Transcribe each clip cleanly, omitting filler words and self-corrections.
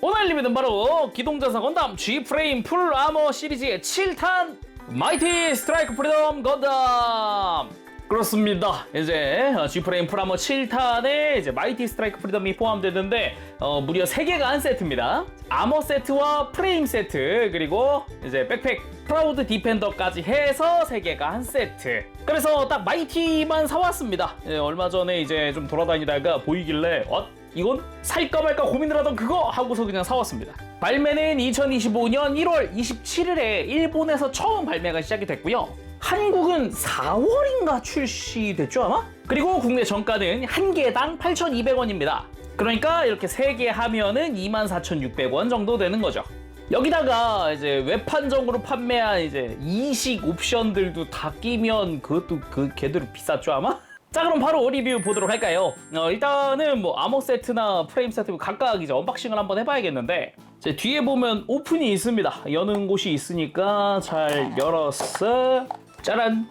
오늘 리뷰는 바로 기동전사 건담 G프레임 풀 아머 시리즈의 7탄 마이티 스트라이크 프리덤 건담. 그렇습니다. 이제 G프레임 풀 아머 7탄에 이제 마이티 스트라이크 프리덤이 포함되는데 무려 3개가 한 세트입니다. 아머 세트와 프레임 세트, 그리고 이제 백팩 프라우드 디펜더까지 해서 3개가 한 세트. 그래서 딱 마이티만 사왔습니다. 얼마 전에 이제 좀 돌아다니다가 보이길래 이건 살까 말까 고민을 하던 그거 하고서 그냥 사왔습니다. 발매는 2025년 1월 27일에 일본에서 처음 발매가 시작이 됐고요. 한국은 4월인가 출시됐죠 아마? 그리고 국내 정가는 한 개당 8,200원입니다. 그러니까 이렇게 3개 하면은 24,600원 정도 되는 거죠. 여기다가 이제 웹판정으로 판매한 이제 이식 옵션들도 다 끼면 그것도 걔대로 비쌌죠 아마? 자, 그럼 바로 리뷰 보도록 할까요? 일단은 뭐 아머 세트나 프레임 세트 각각 이제 언박싱을 한번 해봐야겠는데, 이제 뒤에 보면 오픈이 있습니다. 여는 곳이 있으니까 잘 열었어. 짜란.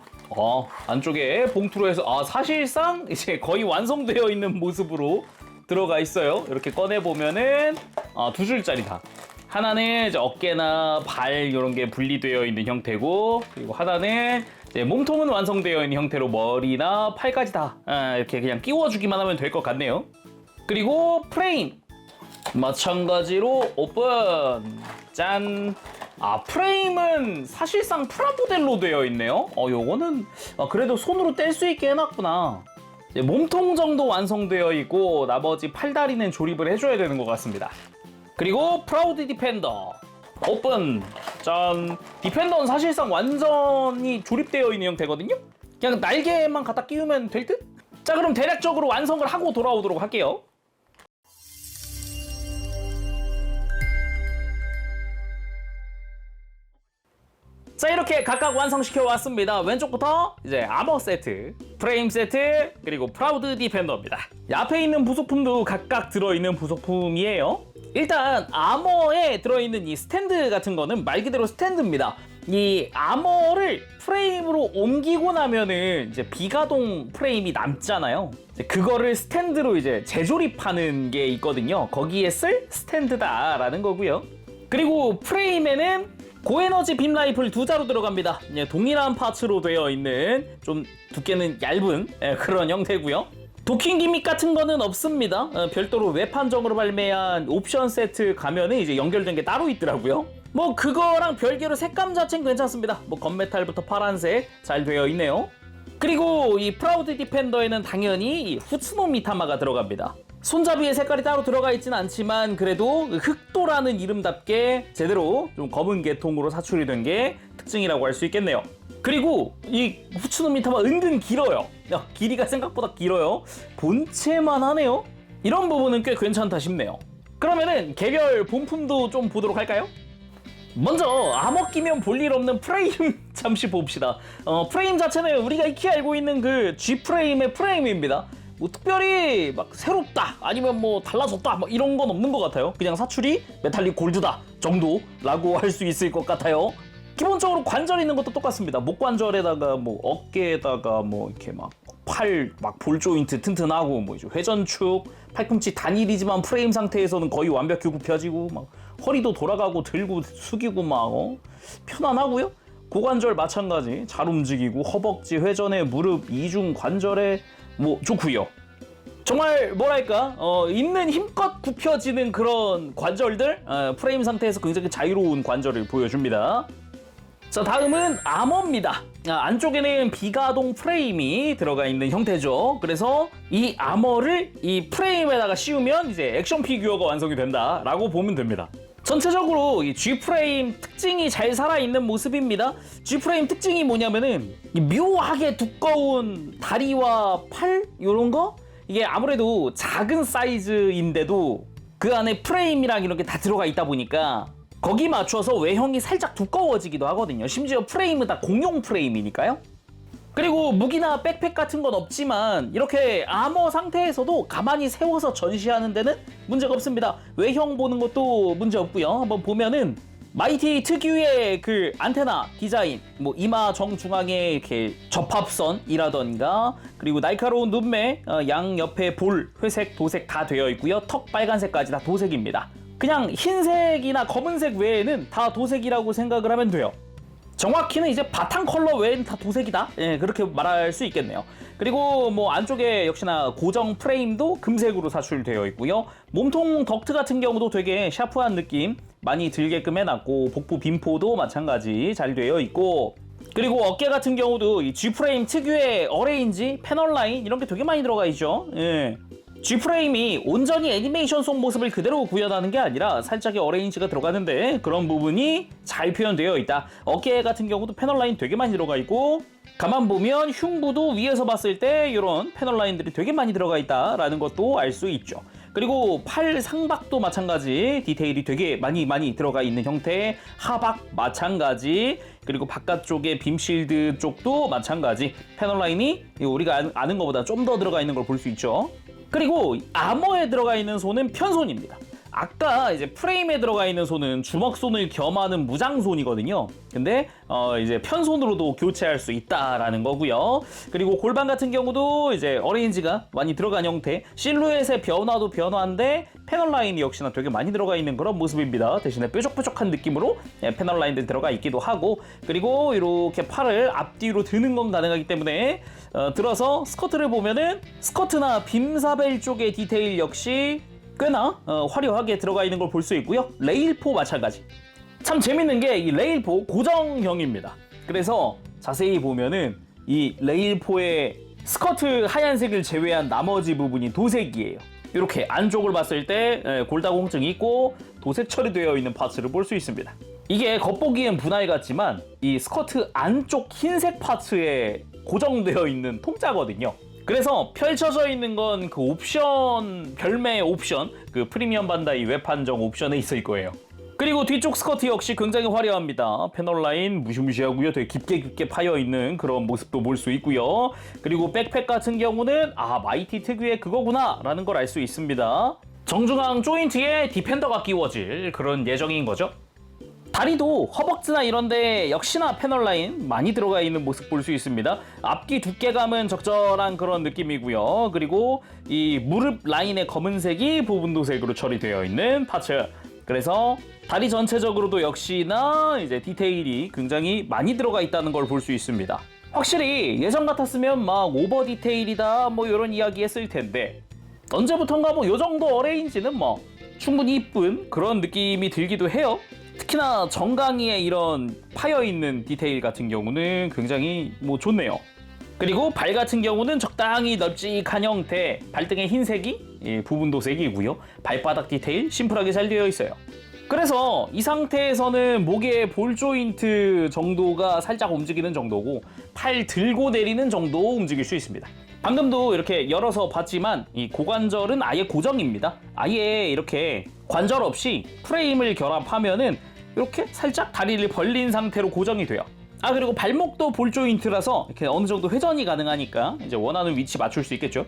안쪽에 봉투로 해서 사실상 이제 거의 완성되어 있는 모습으로 들어가 있어요. 이렇게 꺼내 보면은 2줄짜리 다. 하나는 이제 어깨나 발 이런 게 분리되어 있는 형태고, 그리고 하나는 이제 몸통은 완성되어 있는 형태로 머리나 팔까지 다 이렇게 그냥 끼워주기만 하면 될 것 같네요. 그리고 프레임 마찬가지로 오픈. 짠. 프레임은 사실상 프라모델로 되어 있네요. 요거는 그래도 손으로 뗄 수 있게 해놨구나. 이제 몸통 정도 완성되어 있고 나머지 팔다리는 조립을 해줘야 되는 것 같습니다. 그리고 프라우드 디펜더 오픈. 짠. 디펜더는 사실상 완전히 조립되어 있는 형태거든요. 그냥 날개만 갖다 끼우면 될 듯? 자, 그럼 대략적으로 완성을 하고 돌아오도록 할게요. 자, 이렇게 각각 완성시켜 왔습니다. 왼쪽부터 이제 아머 세트, 프레임 세트, 그리고 프라우드 디펜더입니다. 앞에 있는 부속품도 각각 들어있는 부속품이에요. 일단 아머에 들어있는 이 스탠드 같은 거는 말 그대로 스탠드입니다. 이 아머를 프레임으로 옮기고 나면은 이제 비가동 프레임이 남잖아요. 이제 그거를 스탠드로 이제 재조립하는 게 있거든요. 거기에 쓸 스탠드다라는 거고요. 그리고 프레임에는 고에너지 빔 라이플 2자로 들어갑니다. 동일한 파츠로 되어 있는 좀 두께는 얇은 그런 형태고요. 도킹 기믹 같은 거는 없습니다. 별도로 웹판정으로 발매한 옵션 세트 가면은 이제 연결된 게 따로 있더라고요. 뭐 그거랑 별개로 색감 자체는 괜찮습니다. 뭐 건메탈부터 파란색 잘 되어 있네요. 그리고 이 프라우드 디펜더에는 당연히 후츠노 미타마가 들어갑니다. 손잡이의 색깔이 따로 들어가 있지는 않지만 그래도 흑도라는 이름답게 제대로 좀 검은 계통으로 사출이 된 게 특징이라고 할 수 있겠네요. 그리고 이 후츠노 미타마 은근 길어요. 길이가 생각보다 길어요. 본체만 하네요. 이런 부분은 꽤 괜찮다 싶네요. 그러면은 개별 본품도 좀 보도록 할까요? 먼저 아머 끼면 볼일 없는 프레임 잠시 봅시다. 프레임 자체는 우리가 익히 알고 있는 그 G프레임의 프레임입니다. 뭐 특별히 막 새롭다 아니면 뭐 달라졌다 뭐 이런 건 없는 것 같아요. 그냥 사출이 메탈릭 골드다 정도라고 할 수 있을 것 같아요. 기본적으로 관절 있는 것도 똑같습니다. 목 관절에다가 뭐 어깨에다가 뭐 이렇게 막 팔 막 볼 조인트 튼튼하고 뭐 이제 회전축 팔꿈치 단일이지만 프레임 상태에서는 거의 완벽히 굽혀지고 막 허리도 돌아가고 들고 숙이고 막 편안하고요. 고관절 마찬가지 잘 움직이고 허벅지 회전에 무릎 이중 관절에 뭐 좋고요. 정말 뭐랄까 있는 힘껏 굽혀지는 그런 관절들, 프레임 상태에서 굉장히 자유로운 관절을 보여줍니다. 자, 다음은 아머입니다. 안쪽에는 비가동 프레임이 들어가 있는 형태죠. 그래서 이 아머를 이 프레임에다가 씌우면 이제 액션 피규어가 완성이 된다라고 보면 됩니다. 전체적으로 이 G프레임 특징이 잘 살아있는 모습입니다. G프레임 특징이 뭐냐면은 묘하게 두꺼운 다리와 팔 이런 거? 이게 아무래도 작은 사이즈인데도 그 안에 프레임이랑 이런 게 다 들어가 있다 보니까 거기 맞춰서 외형이 살짝 두꺼워지기도 하거든요. 심지어 프레임은 다 공용 프레임이니까요. 그리고 무기나 백팩 같은 건 없지만 이렇게 아머 상태에서도 가만히 세워서 전시하는 데는 문제가 없습니다. 외형 보는 것도 문제 없고요. 한번 보면은 마이티 특유의 그 안테나 디자인, 뭐 이마 정중앙에 이렇게 접합선이라던가, 그리고 날카로운 눈매, 양 옆에 볼, 회색, 도색 다 되어 있고요. 턱 빨간색까지 다 도색입니다. 그냥 흰색이나 검은색 외에는 다 도색이라고 생각을 하면 돼요. 정확히는 이제 바탕 컬러 외에는 다 도색이다. 예, 그렇게 말할 수 있겠네요. 그리고 뭐 안쪽에 역시나 고정 프레임도 금색으로 사출되어 있고요. 몸통 덕트 같은 경우도 되게 샤프한 느낌 많이 들게끔 해놨고, 복부 빈포도 마찬가지 잘 되어 있고, 그리고 어깨 같은 경우도 이 G프레임 특유의 어레인지, 패널 라인 이런 게 되게 많이 들어가 있죠. 예. G프레임이 온전히 애니메이션 속 모습을 그대로 구현하는 게 아니라 살짝의 어레인지가 들어가는데 그런 부분이 잘 표현되어 있다. 어깨 같은 경우도 패널 라인 되게 많이 들어가 있고, 가만 보면 흉부도 위에서 봤을 때 이런 패널 라인들이 되게 많이 들어가 있다라는 것도 알 수 있죠. 그리고 팔 상박도 마찬가지 디테일이 되게 많이 들어가 있는 형태, 하박 마찬가지, 그리고 바깥쪽에 빔실드 쪽도 마찬가지 패널 라인이 우리가 아는 것보다 좀 더 들어가 있는 걸 볼 수 있죠. 그리고 아머에 들어가 있는 손은 편손입니다. 아까 이제 프레임에 들어가 있는 손은 주먹손을 겸하는 무장손이거든요. 근데 이제 편손으로도 교체할 수 있다라는 거고요. 그리고 골반 같은 경우도 이제 어레인지가 많이 들어간 형태, 실루엣의 변화도 변화인데 패널 라인이 역시나 되게 많이 들어가 있는 그런 모습입니다. 대신에 뾰족뾰족한 느낌으로 패널 라인들 들어가 있기도 하고, 그리고 이렇게 팔을 앞뒤로 드는 건 가능하기 때문에 들어서 스커트를 보면은 스커트나 빔사벨 쪽의 디테일 역시 꽤나 화려하게 들어가 있는 걸 볼 수 있고요. 레일포 마찬가지. 참 재밌는 게 이 레일포 고정형입니다. 그래서 자세히 보면은 이 레일포의 스커트 하얀색을 제외한 나머지 부분이 도색이에요. 이렇게 안쪽을 봤을 때 골다공증이 있고 도색 처리되어 있는 파츠를 볼 수 있습니다. 이게 겉보기엔 분할 같지만 이 스커트 안쪽 흰색 파츠에 고정되어 있는 통짜거든요. 그래서 펼쳐져 있는 건 그 옵션, 별매 옵션, 그 프리미엄 반다이 웹 한정 옵션에 있을 거예요. 그리고 뒤쪽 스커트 역시 굉장히 화려합니다. 패널 라인 무시무시하고요. 되게 깊게 파여 있는 그런 모습도 볼 수 있고요. 그리고 백팩 같은 경우는 마이티 특유의 그거구나 라는 걸 알 수 있습니다. 정중앙 조인트에 디펜더가 끼워질 그런 예정인 거죠. 다리도 허벅지나 이런데 역시나 패널 라인 많이 들어가 있는 모습 볼 수 있습니다. 앞뒤 두께감은 적절한 그런 느낌이고요. 그리고 이 무릎 라인의 검은색이 부분 도색으로 처리되어 있는 파츠. 그래서 다리 전체적으로도 역시나 이제 디테일이 굉장히 많이 들어가 있다는 걸 볼 수 있습니다. 확실히 예전 같았으면 막 오버 디테일이다 뭐 이런 이야기 했을 텐데, 언제부턴가 뭐 요 정도 어레인지는 뭐 충분히 이쁜 그런 느낌이 들기도 해요. 특히나 정강이의 이런 파여있는 디테일 같은 경우는 굉장히 뭐 좋네요. 그리고 발 같은 경우는 적당히 널찍한 형태, 발등의 흰색이 부분 도색이고요. 발바닥 디테일 심플하게 잘 되어 있어요. 그래서 이 상태에서는 목의 볼 조인트 정도가 살짝 움직이는 정도고, 팔 들고 내리는 정도 움직일 수 있습니다. 방금도 이렇게 열어서 봤지만 이 고관절은 아예 고정입니다. 아예 이렇게 관절 없이 프레임을 결합하면은 이렇게 살짝 다리를 벌린 상태로 고정이 돼요. 그리고 발목도 볼 조인트라서 이렇게 어느 정도 회전이 가능하니까 이제 원하는 위치 맞출 수 있겠죠.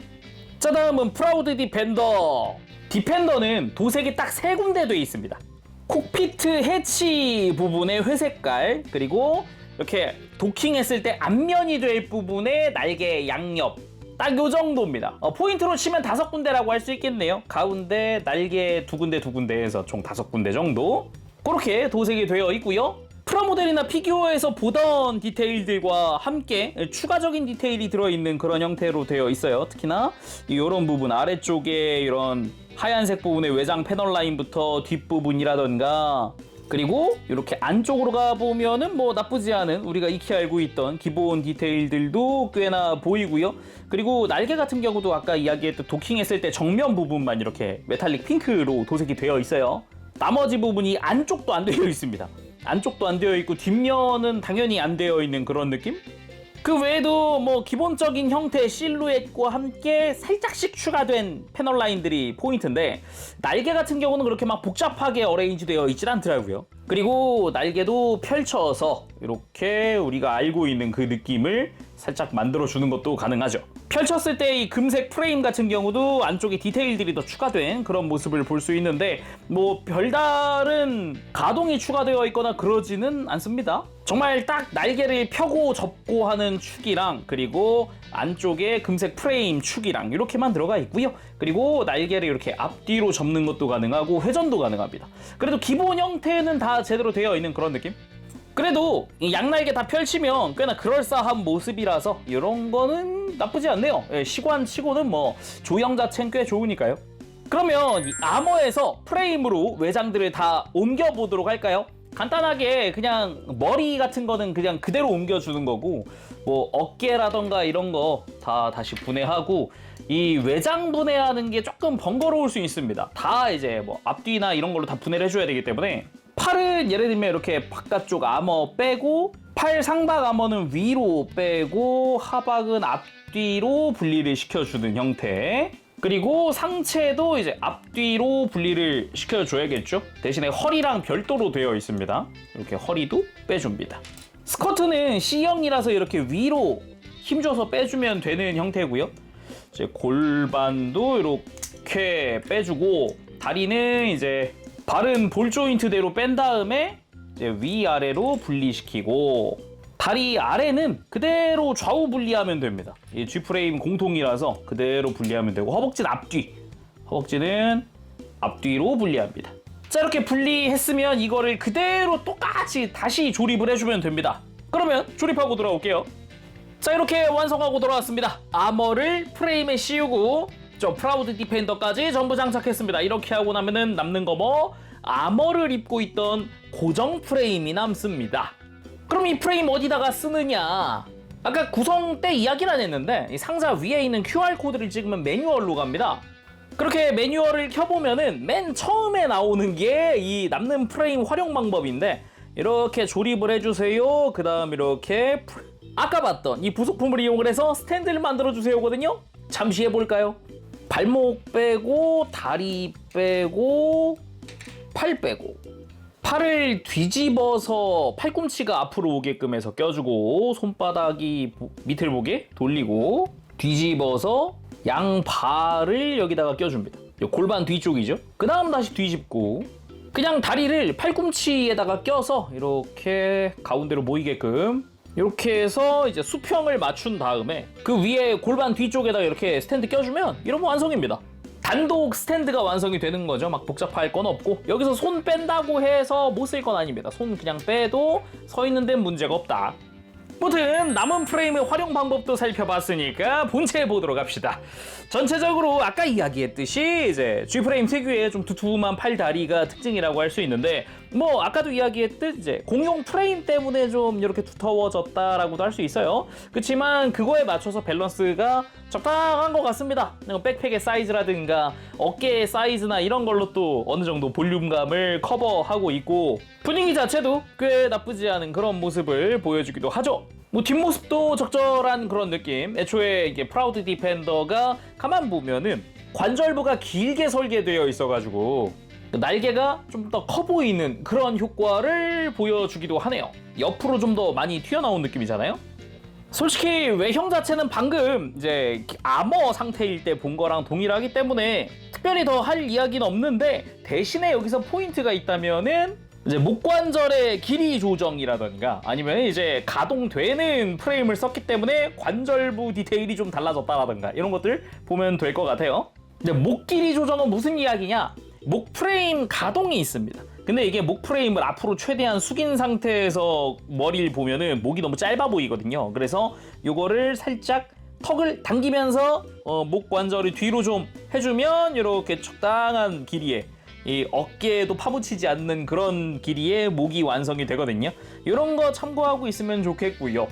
자, 다음은 프라우드 디펜더. 디펜더는 도색이 딱 세 군데 돼 있습니다. 콕피트 해치 부분의 회색깔, 그리고 이렇게 도킹했을 때 앞면이 될 부분의 날개 양옆, 딱 요 정도입니다. 포인트로 치면 5군데라고 할 수 있겠네요. 가운데 날개 두 군데에서 총 5군데 정도 그렇게 도색이 되어 있고요. 프라모델이나 피규어에서 보던 디테일들과 함께 추가적인 디테일이 들어있는 그런 형태로 되어 있어요. 특히나 이런 부분 아래쪽에 이런 하얀색 부분의 외장 패널 라인부터 뒷부분이라던가, 그리고 이렇게 안쪽으로 가보면은 뭐 나쁘지 않은 우리가 익히 알고 있던 기본 디테일들도 꽤나 보이고요. 그리고 날개 같은 경우도 아까 이야기했던 도킹했을 때 정면 부분만 이렇게 메탈릭 핑크로 도색이 되어 있어요. 나머지 부분이 안쪽도 안 되어 있습니다. 안쪽도 안 되어 있고 뒷면은 당연히 안 되어 있는 그런 느낌? 그 외에도 뭐 기본적인 형태의 실루엣과 함께 살짝씩 추가된 패널 라인들이 포인트인데, 날개 같은 경우는 그렇게 막 복잡하게 어레인지 되어 있질 않더라고요. 그리고 날개도 펼쳐서 이렇게 우리가 알고 있는 그 느낌을 살짝 만들어주는 것도 가능하죠. 펼쳤을 때 이 금색 프레임 같은 경우도 안쪽에 디테일들이 더 추가된 그런 모습을 볼 수 있는데 뭐 별다른 가동이 추가되어 있거나 그러지는 않습니다. 정말 딱 날개를 펴고 접고 하는 축이랑 그리고 안쪽에 금색 프레임 축이랑 이렇게만 들어가 있고요. 그리고 날개를 이렇게 앞뒤로 접는 것도 가능하고 회전도 가능합니다. 그래도 기본 형태는 다 제대로 되어 있는 그런 느낌? 그래도 이 양날개 다 펼치면 꽤나 그럴싸한 모습이라서 이런 거는 나쁘지 않네요. 예, 시관치고는 뭐 조형 자체는 꽤 좋으니까요. 그러면 이 아머에서 프레임으로 외장들을 다 옮겨보도록 할까요? 간단하게 그냥 머리 같은 거는 그냥 그대로 옮겨주는 거고 뭐 어깨라던가 이런 거 다 다시 분해하고 이 외장 분해하는 게 조금 번거로울 수 있습니다. 다 이제 뭐 앞뒤나 이런 걸로 다 분해를 해줘야 되기 때문에 팔은 예를 들면 이렇게 바깥쪽 아머 빼고 팔 상박 아머는 위로 빼고 하박은 앞뒤로 분리를 시켜주는 형태 그리고 상체도 이제 앞뒤로 분리를 시켜줘야겠죠. 대신에 허리랑 별도로 되어 있습니다. 이렇게 허리도 빼줍니다. 스커트는 C형이라서 이렇게 위로 힘줘서 빼주면 되는 형태고요. 이제 골반도 이렇게 빼주고 다리는 이제 바른 볼 조인트대로 뺀 다음에 이제 위아래로 분리시키고 다리 아래는 그대로 좌우 분리하면 됩니다. 이 G프레임 공통이라서 그대로 분리하면 되고 허벅지는 앞뒤, 허벅지는 앞뒤로 분리합니다. 자 이렇게 분리했으면 이거를 그대로 똑같이 다시 조립을 해주면 됩니다. 그러면 조립하고 돌아올게요. 자 이렇게 완성하고 돌아왔습니다. 아머를 프레임에 씌우고 저 프라우드 디펜더까지 전부 장착했습니다. 이렇게 하고 나면은 남는 거 뭐 아머를 입고 있던 고정 프레임이 남습니다. 그럼 이 프레임 어디다가 쓰느냐? 아까 구성 때 이야기를 안 했는데 이 상자 위에 있는 QR코드를 찍으면 매뉴얼로 갑니다. 그렇게 매뉴얼을 켜보면은 맨 처음에 나오는 게 이 남는 프레임 활용 방법인데 이렇게 조립을 해주세요. 그 다음 이렇게 아까 봤던 이 부속품을 이용을 해서 스탠드를 만들어주세요거든요. 잠시 해볼까요? 발목 빼고 다리 빼고 팔 빼고 팔을 뒤집어서 팔꿈치가 앞으로 오게끔 해서 껴주고 손바닥이 밑을 보게 돌리고 뒤집어서 양발을 여기다가 껴줍니다. 골반 뒤쪽이죠. 그 다음 다시 뒤집고 그냥 다리를 팔꿈치에다가 껴서 이렇게 가운데로 모이게끔 이렇게 해서 이제 수평을 맞춘 다음에 그 위에 골반 뒤쪽에다가 이렇게 스탠드 껴주면 이러면 완성입니다. 단독 스탠드가 완성이 되는 거죠. 막 복잡할 건 없고 여기서 손 뺀다고 해서 못 쓸 건 아닙니다. 손 그냥 빼도 서 있는 데는 문제가 없다. 아무튼 남은 프레임의 활용 방법도 살펴봤으니까 본체에 보도록 합시다. 전체적으로 아까 이야기했듯이 이제 G프레임 특유의 좀 두툼한 팔 다리가 특징이라고 할 수 있는데 뭐 아까도 이야기했듯 이제 공용 프레임 때문에 좀 이렇게 두터워졌다라고도 할 수 있어요. 그렇지만 그거에 맞춰서 밸런스가 적당한 것 같습니다. 백팩의 사이즈라든가 어깨의 사이즈나 이런 걸로 또 어느 정도 볼륨감을 커버하고 있고 분위기 자체도 꽤 나쁘지 않은 그런 모습을 보여주기도 하죠. 뭐 뒷모습도 적절한 그런 느낌. 애초에 이게 프라우드 디펜더가 가만 보면은 관절부가 길게 설계되어 있어가지고 날개가 좀 더 커 보이는 그런 효과를 보여주기도 하네요. 옆으로 좀 더 많이 튀어나온 느낌이잖아요. 솔직히 외형 자체는 방금 이제 아머 상태일 때 본 거랑 동일하기 때문에 특별히 더 할 이야기는 없는데 대신에 여기서 포인트가 있다면은 이제 목관절의 길이 조정이라던가 아니면 이제 가동되는 프레임을 썼기 때문에 관절부 디테일이 좀 달라졌다라던가 이런 것들 보면 될 것 같아요. 이제 목 길이 조정은 무슨 이야기냐? 목 프레임 가동이 있습니다. 근데 이게 목 프레임을 앞으로 최대한 숙인 상태에서 머리를 보면은 목이 너무 짧아 보이거든요. 그래서 요거를 살짝 턱을 당기면서 목 관절을 뒤로 좀 해주면 이렇게 적당한 길이의 이 어깨에도 파묻히지 않는 그런 길이의 목이 완성이 되거든요. 이런 거 참고하고 있으면 좋겠고요.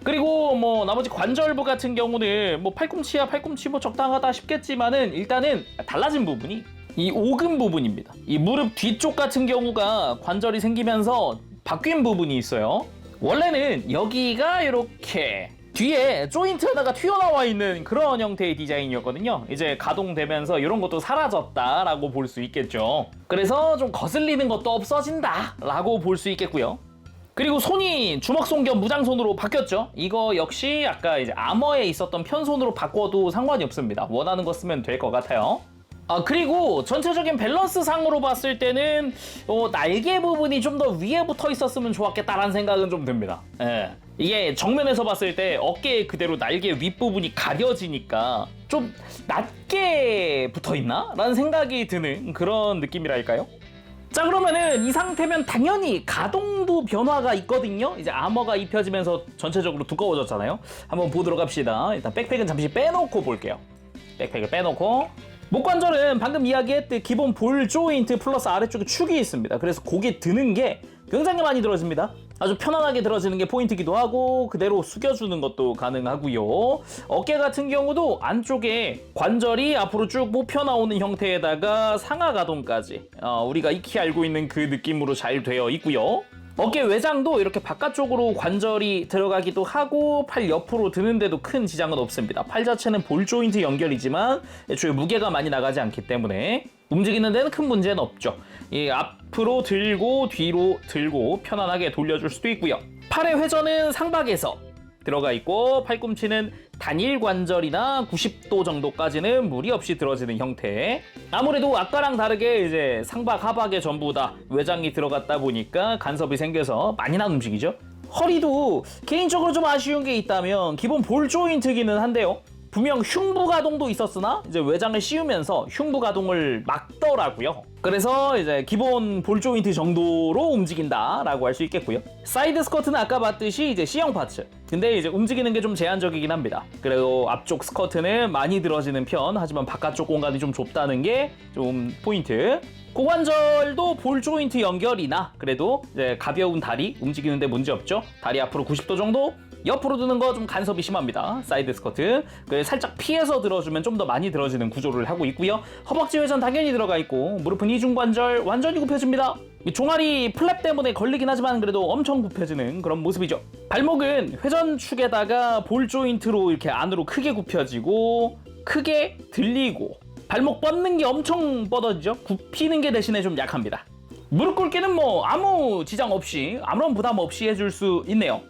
그리고 뭐 나머지 관절부 같은 경우는 뭐 팔꿈치야 팔꿈치 뭐 적당하다 싶겠지만은 일단은 달라진 부분이 이 오금 부분입니다. 이 무릎 뒤쪽 같은 경우가 관절이 생기면서 바뀐 부분이 있어요. 원래는 여기가 이렇게 뒤에 조인트 하나가 튀어나와 있는 그런 형태의 디자인이었거든요. 이제 가동되면서 이런 것도 사라졌다라고 볼 수 있겠죠. 그래서 좀 거슬리는 것도 없어진다라고 볼 수 있겠고요. 그리고 손이 주먹손 겸 무장손으로 바뀌었죠. 이거 역시 아까 이제 아머에 있었던 편손으로 바꿔도 상관이 없습니다. 원하는 거 쓰면 될 것 같아요. 그리고 전체적인 밸런스 상으로 봤을 때는 날개 부분이 좀 더 위에 붙어 있었으면 좋았겠다라는 생각은 좀 듭니다. 예. 이게 정면에서 봤을 때 어깨에 그대로 날개 윗부분이 가려지니까 좀 낮게 붙어 있나? 라는 생각이 드는 그런 느낌이랄까요? 자, 그러면은 이 상태면 당연히 가동도 변화가 있거든요. 이제 아머가 입혀지면서 전체적으로 두꺼워졌잖아요. 한번 보도록 합시다. 일단 백팩은 잠시 빼놓고 볼게요. 백팩을 빼놓고 목관절은 방금 이야기했듯 기본 볼 조인트 플러스 아래쪽에 축이 있습니다. 그래서 고개 드는 게 굉장히 많이 들어집니다. 아주 편안하게 들어지는 게 포인트이기도 하고 그대로 숙여주는 것도 가능하고요. 어깨 같은 경우도 안쪽에 관절이 앞으로 쭉 뽑혀 나오는 형태에다가 상하 가동까지 우리가 익히 알고 있는 그 느낌으로 잘 되어 있고요. 어깨 외장도 이렇게 바깥쪽으로 관절이 들어가기도 하고 팔 옆으로 드는데도 큰 지장은 없습니다. 팔 자체는 볼 조인트 연결이지만 애초에 무게가 많이 나가지 않기 때문에 움직이는 데는 큰 문제는 없죠. 앞으로 들고 뒤로 들고 편안하게 돌려줄 수도 있고요. 팔의 회전은 상박에서 들어가 있고 팔꿈치는 단일 관절이나 90도 정도까지는 무리 없이 들어지는 형태. 아무래도 아까랑 다르게 이제 상박 하박에 전부 다 외장이 들어갔다 보니까 간섭이 생겨서 많이 안 움직이죠. 허리도 개인적으로 좀 아쉬운 게 있다면 기본 볼 조인트기는 한데요. 분명 흉부 가동도 있었으나 이제 외장을 씌우면서 흉부 가동을 막더라고요. 그래서 이제 기본 볼 조인트 정도로 움직인다라고 할 수 있겠고요. 사이드 스커트는 아까 봤듯이 이제 C형 파츠. 근데 이제 움직이는 게 좀 제한적이긴 합니다. 그리고 앞쪽 스커트는 많이 들어지는 편, 하지만 바깥쪽 공간이 좀 좁다는 게 좀 포인트. 고관절도 볼 조인트 연결이나 그래도 이제 가벼운 다리 움직이는데 문제 없죠. 다리 앞으로 90도 정도. 옆으로 드는 거 좀 간섭이 심합니다. 사이드 스커트. 살짝 피해서 들어주면 좀 더 많이 들어지는 구조를 하고 있고요. 허벅지 회전 당연히 들어가 있고 무릎은 이중관절 완전히 굽혀집니다. 종아리 플랩 때문에 걸리긴 하지만 그래도 엄청 굽혀지는 그런 모습이죠. 발목은 회전축에다가 볼 조인트로 이렇게 안으로 크게 굽혀지고 크게 들리고 발목 뻗는 게 엄청 뻗어지죠. 굽히는 게 대신에 좀 약합니다. 무릎 꿇기는 뭐 아무 지장 없이 아무런 부담 없이 해줄 수 있네요.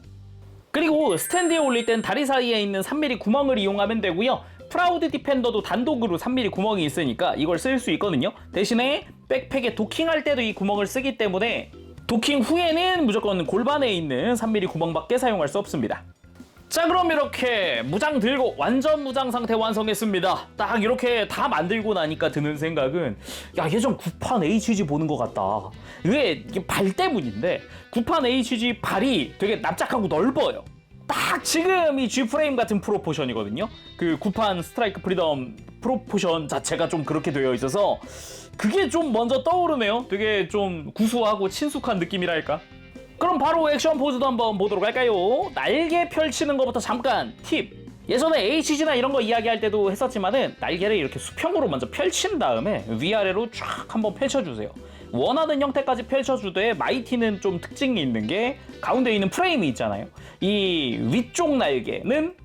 그리고 스탠드에 올릴 땐 다리 사이에 있는 3mm 구멍을 이용하면 되고요. 프라우드 디펜더도 단독으로 3mm 구멍이 있으니까 이걸 쓸 수 있거든요. 대신에 백팩에 도킹할 때도 이 구멍을 쓰기 때문에 도킹 후에는 무조건 골반에 있는 3mm 구멍밖에 사용할 수 없습니다. 자, 그럼 이렇게 무장 들고 완전 무장 상태 완성했습니다. 딱 이렇게 다 만들고 나니까 드는 생각은 야, 예전 구판 HG 보는 것 같다. 이게 발 때문인데 구판 HG 발이 되게 납작하고 넓어요. 딱 지금 이 G프레임 같은 프로포션이거든요. 그 구판 스트라이크 프리덤 프로포션 자체가 좀 그렇게 되어 있어서 그게 좀 먼저 떠오르네요. 되게 좀 구수하고 친숙한 느낌이랄까. 그럼 바로 액션 포즈도 한번 보도록 할까요? 날개 펼치는 것부터 잠깐 팁! 예전에 HG나 이런 거 이야기할 때도 했었지만은 날개를 이렇게 수평으로 먼저 펼친 다음에 위아래로 쫙 한번 펼쳐주세요. 원하는 형태까지 펼쳐주되 마이티는 좀 특징이 있는 게 가운데 있는 프레임이 있잖아요. 이 위쪽 날개는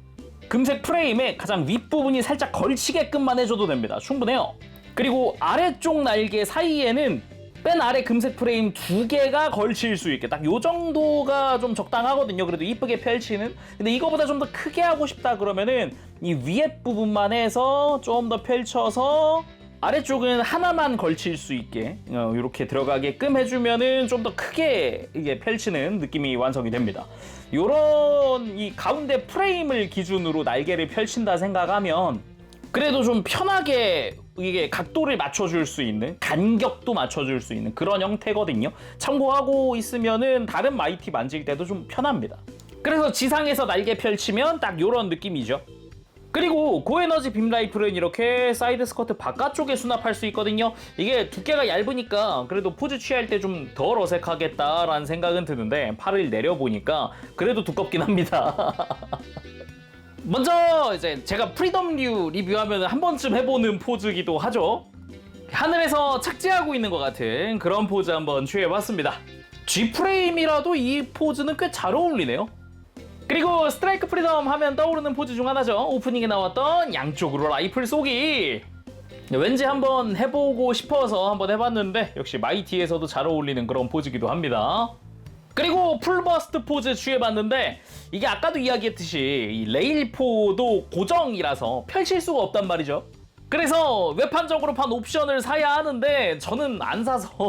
금색 프레임에 가장 윗부분이 살짝 걸치게끔만 해줘도 됩니다. 충분해요. 그리고 아래쪽 날개 사이에는 맨 아래 금색 프레임 2개가 걸칠 수 있게 딱 요 정도가 좀 적당하거든요. 그래도 이쁘게 펼치는. 근데 이거보다 좀 더 크게 하고 싶다 그러면은 이 위에 부분만 해서 좀 더 펼쳐서 아래쪽은 하나만 걸칠 수 있게 이렇게 들어가게끔 해주면은 좀 더 크게 이게 펼치는 느낌이 완성이 됩니다. 요런 이 가운데 프레임을 기준으로 날개를 펼친다 생각하면 그래도 좀 편하게 이게 각도를 맞춰줄 수 있는, 간격도 맞춰줄 수 있는 그런 형태거든요. 참고하고 있으면은 다른 마이티 만질 때도 좀 편합니다. 그래서 지상에서 날개 펼치면 딱 요런 느낌이죠. 그리고 고에너지 빔 라이플은 이렇게 사이드 스커트 바깥쪽에 수납할 수 있거든요. 이게 두께가 얇으니까 그래도 포즈 취할 때 좀 덜 어색하겠다라는 생각은 드는데 팔을 내려보니까 그래도 두껍긴 합니다. 먼저 이제 제가 프리덤류 리뷰하면 한 번쯤 해보는 포즈기도 하죠. 하늘에서 착지하고 있는 것 같은 그런 포즈 한번 취해봤습니다. G프레임이라도 이 포즈는 꽤 잘 어울리네요. 그리고 스트라이크 프리덤 하면 떠오르는 포즈 중 하나죠. 오프닝에 나왔던 양쪽으로 라이플 쏘기. 왠지 한번 해보고 싶어서 한번 해봤는데 역시 마이티에서도 잘 어울리는 그런 포즈기도 합니다. 그리고 풀버스트 포즈 취해봤는데 이게 아까도 이야기했듯이 이 레일포도 고정이라서 펼칠 수가 없단 말이죠. 그래서 외판적으로 판 옵션을 사야 하는데 저는 안 사서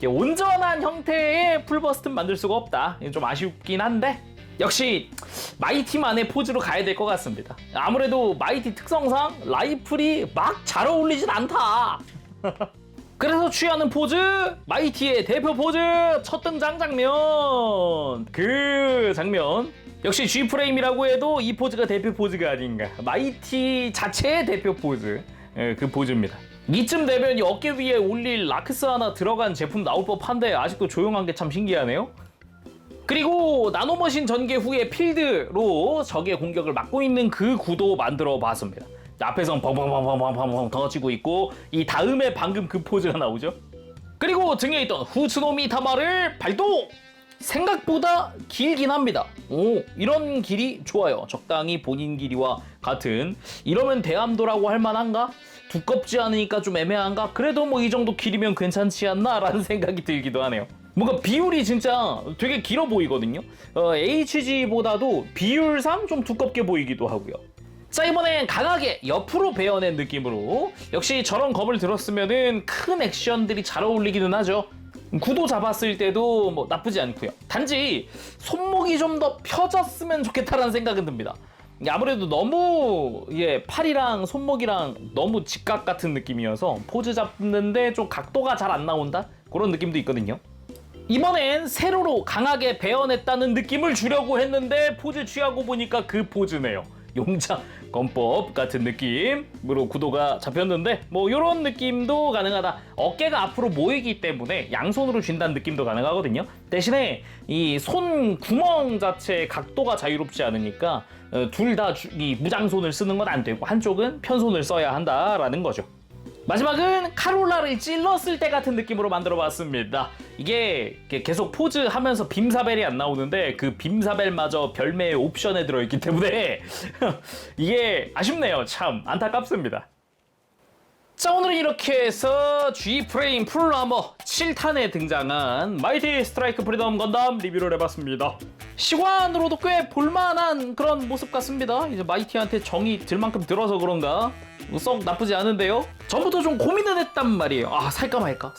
온전한 형태의 풀버스트 만들 수가 없다. 좀 아쉽긴 한데 역시 마이티만의 포즈로 가야 될 것 같습니다. 아무래도 마이티 특성상 라이플이 막 잘 어울리진 않다. 그래서 취하는 포즈, 마이티의 대표 포즈, 첫 등장 장면. 그 장면 역시 G프레임이라고 해도 이 포즈가 대표 포즈가 아닌가. 마이티 자체의 대표 포즈, 그 포즈입니다. 이쯤 되면 이 어깨 위에 올릴 라크스 하나 들어간 제품 나올 법한데 아직도 조용한 게 참 신기하네요. 그리고 나노머신 전개 후에 필드로 적의 공격을 막고 있는 그 구도 만들어 봤습니다. 앞에선 벙벙벙벙벙벙 터지고 있고 이 다음에 방금 그 포즈가 나오죠. 그리고 등에 있던 후츠노미 타마를 발동! 생각보다 길긴 합니다. 오, 이런 길이 좋아요. 적당히 본인 길이와 같은. 이러면 대함도라고 할 만한가? 두껍지 않으니까 좀 애매한가? 그래도 뭐 이 정도 길이면 괜찮지 않나? 라는 생각이 들기도 하네요. 뭔가 비율이 진짜 되게 길어 보이거든요. HG보다도 비율상 좀 두껍게 보이기도 하고요. 자, 이번엔 강하게 옆으로 베어낸 느낌으로 역시 저런 검을 들었으면은 큰 액션들이 잘 어울리기는 하죠. 구도 잡았을 때도 뭐 나쁘지 않고요. 단지 손목이 좀 더 펴졌으면 좋겠다라는 생각은 듭니다. 아무래도 너무 팔이랑 손목이랑 너무 직각 같은 느낌이어서 포즈 잡는데 좀 각도가 잘 안 나온다? 그런 느낌도 있거든요. 이번엔 세로로 강하게 베어냈다는 느낌을 주려고 했는데 포즈 취하고 보니까 그 포즈네요. 용자 건법 같은 느낌으로 구도가 잡혔는데 뭐 이런 느낌도 가능하다. 어깨가 앞으로 모이기 때문에 양손으로 쥔다는 느낌도 가능하거든요. 대신에 이 손 구멍 자체의 각도가 자유롭지 않으니까 둘 다 이 무장손을 쓰는 건 안 되고 한쪽은 편손을 써야 한다라는 거죠. 마지막은 카롤라를 찔렀을 때 같은 느낌으로 만들어봤습니다. 이게 계속 포즈하면서 빔사벨이 안 나오는데 그 빔사벨마저 별매의 옵션에 들어있기 때문에 이게 아쉽네요. 참 안타깝습니다. 자, 오늘은 이렇게 해서 G프레임 풀아머 7탄에 등장한 마이티 스트라이크 프리덤 건담 리뷰를 해봤습니다. 시관으로도 꽤 볼만한 그런 모습 같습니다. 이제 마이티한테 정이 들 만큼 들어서 그런가 썩 나쁘지 않은데요. 전부터 좀 고민을 했단 말이에요. 아, 살까 말까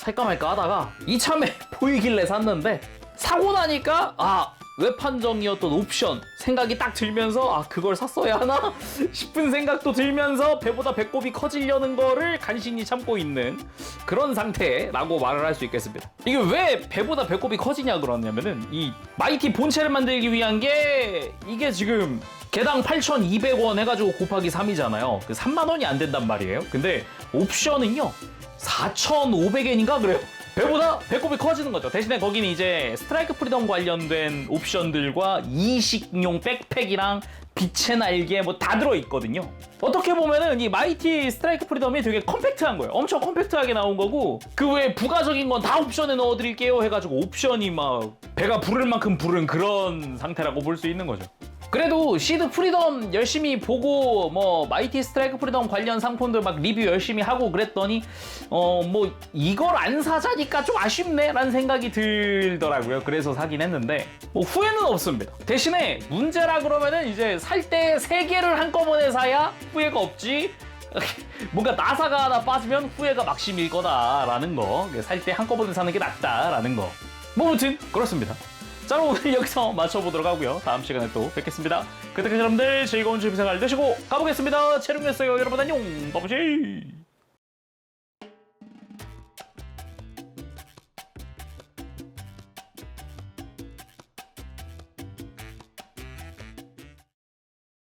하다가 이참에 보이길래 샀는데 사고 나니까 외판정이었던 옵션 생각이 딱 들면서 그걸 샀어야 하나 싶은 생각도 들면서 배보다 배꼽이 커지려는 거를 간신히 참고 있는 그런 상태라고 말을 할 수 있겠습니다. 이게 왜 배보다 배꼽이 커지냐 그러냐면은 이 마이티 본체를 만들기 위한 게 이게 지금 개당 8,200원 해가지고 곱하기 3이잖아요. 그 3만 원이 안 된단 말이에요. 근데 옵션은요 4,500엔인가 그래요. 배보다 배꼽이 커지는 거죠. 대신에 거기는 이제 스트라이크 프리덤 관련된 옵션들과 이식용 백팩이랑 빛의 날개 뭐 다 들어있거든요. 어떻게 보면은 이 마이티 스트라이크 프리덤이 되게 컴팩트한 거예요. 엄청 컴팩트하게 나온 거고 그 외에 부가적인 건 다 옵션에 넣어드릴게요 해가지고 옵션이 막 배가 부를 만큼 부른 그런 상태라고 볼 수 있는 거죠. 그래도 시드 프리덤 열심히 보고 뭐 마이티 스트라이크 프리덤 관련 상품들 막 리뷰 열심히 하고 그랬더니 뭐 이걸 안 사자니까 좀 아쉽네 라는 생각이 들더라고요. 그래서 사긴 했는데 뭐 후회는 없습니다. 대신에 문제라 그러면은 이제 살 때 3개를 한꺼번에 사야 후회가 없지. 뭔가 나사가 하나 빠지면 후회가 막심일 거다라는 거. 살 때 한꺼번에 사는 게 낫다라는 거. 뭐 아무튼 그렇습니다. 자, 오늘 여기서 마쳐보도록 하고요. 다음 시간에 또 뵙겠습니다. 그때까지 여러분들 즐거운 취미생활 되시고 가보겠습니다. 채룡이었어요. 여러분 안녕. 바보시.